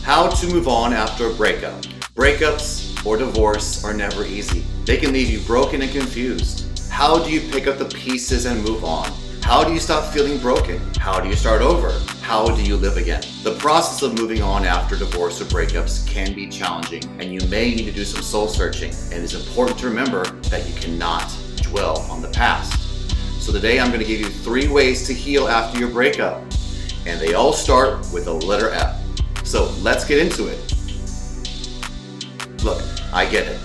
How to move on after a breakup. Breakups or divorce are never easy. They can leave you broken and confused. How do you pick up the pieces and move on? How do you stop feeling broken? How do you start over? How do you live again? The process of moving on after divorce or breakups can be challenging, and you may need to do some soul searching. And it's important to remember that you cannot dwell on the past. So today I'm going to give you 3 ways to heal after your breakup. And they all start with the letter F. So let's get into it. Look, I get it.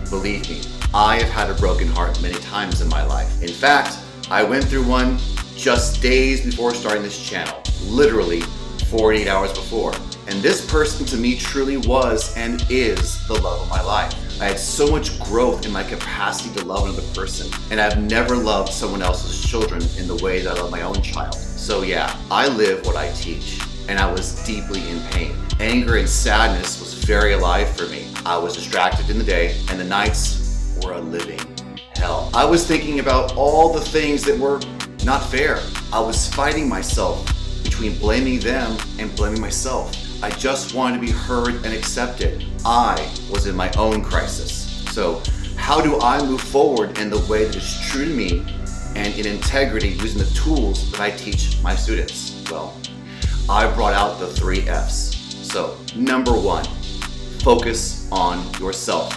Believe me, I have had a broken heart many times in my life. In fact, I went through one just days before starting this channel, literally 48 hours before. And this person to me truly was and is the love of my life. I had so much growth in my capacity to love another person, and I've never loved someone else's children in the way that I love my own child. So yeah, I live what I teach, and I was deeply in pain. Anger and sadness was very alive for me. I was distracted in the day, and the nights were a living hell. I was thinking about all the things that were not fair. I was fighting myself between blaming them and blaming myself. I just wanted to be heard and accepted. I was in my own crisis. So how do I move forward in the way that is true to me and in integrity using the tools that I teach my students? Well, I brought out the 3 F's. So number 1, focus on yourself.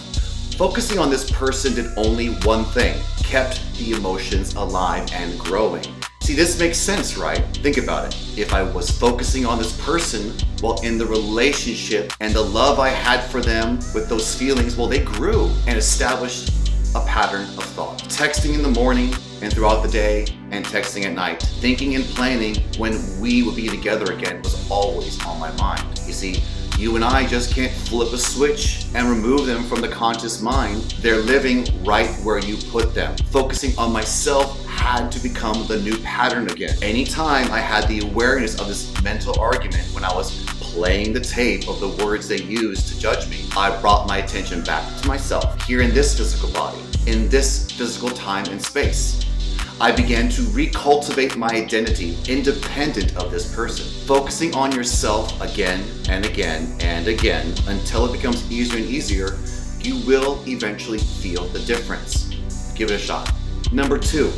Focusing on this person did only one thing, kept the emotions alive and growing. See, this makes sense, right? Think about it. If I was focusing on this person, well, in the relationship and the love I had for them with those feelings, well, they grew and established a pattern of thought. Texting in the morning and throughout the day and texting at night. Thinking and planning when we would be together again was always on my mind. You see, you and I just can't flip a switch and remove them from the conscious mind. They're living right where you put them. Focusing on myself had to become the new pattern again. Anytime I had the awareness of this mental argument when I was playing the tape of the words they used to judge me, I brought my attention back to myself, here in this physical body, in this physical time and space. I began to recultivate my identity independent of this person. Focusing on yourself again and again and again until it becomes easier and easier, you will eventually feel the difference. Give it a shot. Number 2,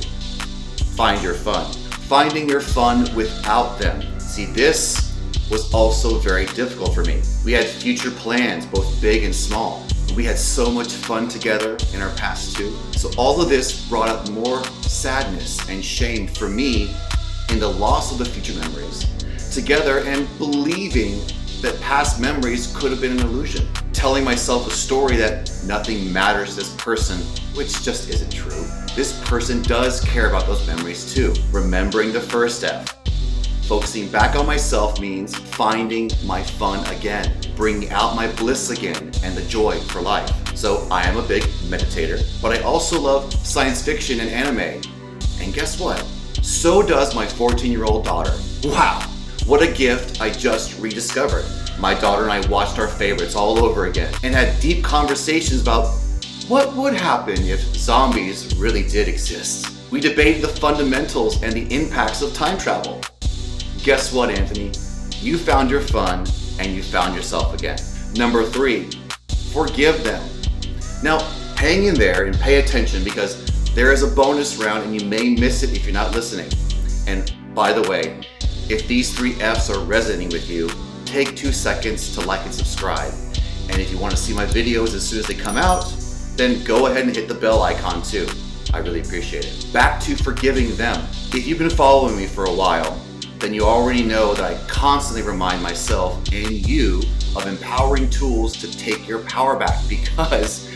find your fun. Finding your fun without them. See, this was also very difficult for me. We had future plans, both big and small. We had so much fun together in our past too. So all of this brought up more sadness and shame for me in the loss of the future memories together, and believing that past memories could have been an illusion. Telling myself a story that nothing matters to this person, which just isn't true. This person does care about those memories too. Remembering the first F. Focusing back on myself means finding my fun again, bringing out my bliss again and the joy for life. So I am a big meditator, but I also love science fiction and anime. And guess what? So does my 14-year-old daughter. Wow, what a gift I just rediscovered. My daughter and I watched our favorites all over again and had deep conversations about what would happen if zombies really did exist. We debated the fundamentals and the impacts of time travel. Guess what, Anthony? You found your fun and you found yourself again. Number 3, forgive them. Now, hang in there and pay attention, because there is a bonus round and you may miss it if you're not listening. And by the way, if these 3 F's are resonating with you, take 2 seconds to like and subscribe. And if you want to see my videos as soon as they come out, then go ahead and hit the bell icon too. I really appreciate it. Back to forgiving them. If you've been following me for a while, then you already know that I constantly remind myself and you of empowering tools to take your power back, because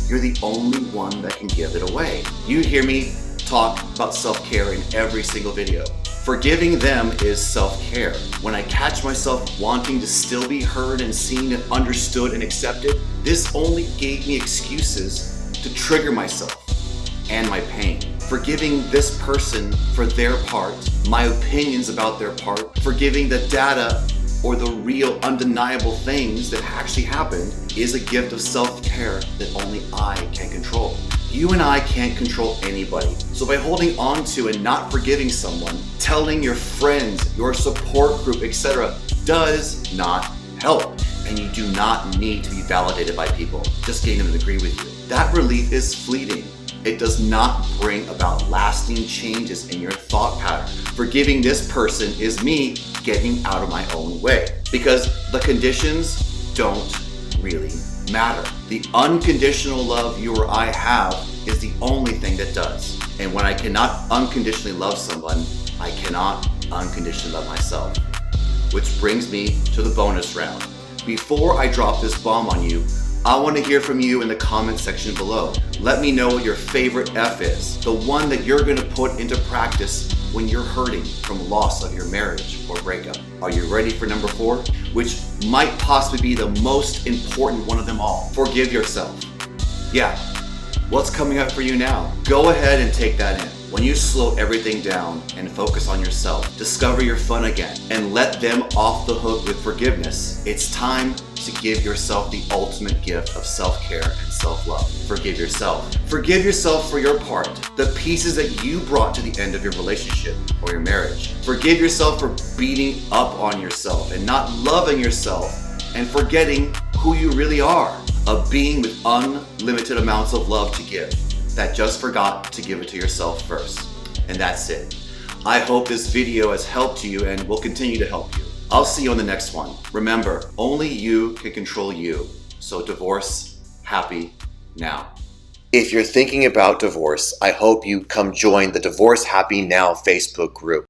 you're the only one that can give it away. You hear me talk about self-care in every single video. Forgiving them is self-care. When I catch myself wanting to still be heard and seen and understood and accepted, this only gave me excuses to trigger myself and my pain. Forgiving this person for their part, my opinions about their part, forgiving the data or the real undeniable things that actually happened is a gift of self-care that only I can control. You and I can't control anybody. So by holding on to and not forgiving someone, telling your friends, your support group, etc., does not help. and you do not need to be validated by people. Just getting them to agree with you. That relief is fleeting. It does not bring about lasting changes in your thought pattern. Forgiving this person is me getting out of my own way, because the conditions don't really matter. The unconditional love you or I have is the only thing that does. And when I cannot unconditionally love someone, I cannot unconditionally love myself. Which brings me to the bonus round. Before I drop this bomb on you, I want to hear from you in the comment section below. Let me know what your favorite F is, the one that you're going to put into practice when you're hurting from loss of your marriage or breakup. Are you ready for number 4? Which might possibly be the most important one of them all. Forgive yourself. Yeah, what's coming up for you now? Go ahead and take that in. When you slow everything down and focus on yourself, discover your fun again, and let them off the hook with forgiveness, it's time to give yourself the ultimate gift of self-care and self-love. Forgive yourself. Forgive yourself for your part, the pieces that you brought to the end of your relationship or your marriage. Forgive yourself for beating up on yourself and not loving yourself and forgetting who you really are, a being with unlimited amounts of love to give that just forgot to give it to yourself first. And that's it. I hope this video has helped you and will continue to help you. I'll see you on the next one. Remember, only you can control you. So divorce happy now. If you're thinking about divorce, I hope you come join the Divorce Happy Now Facebook group.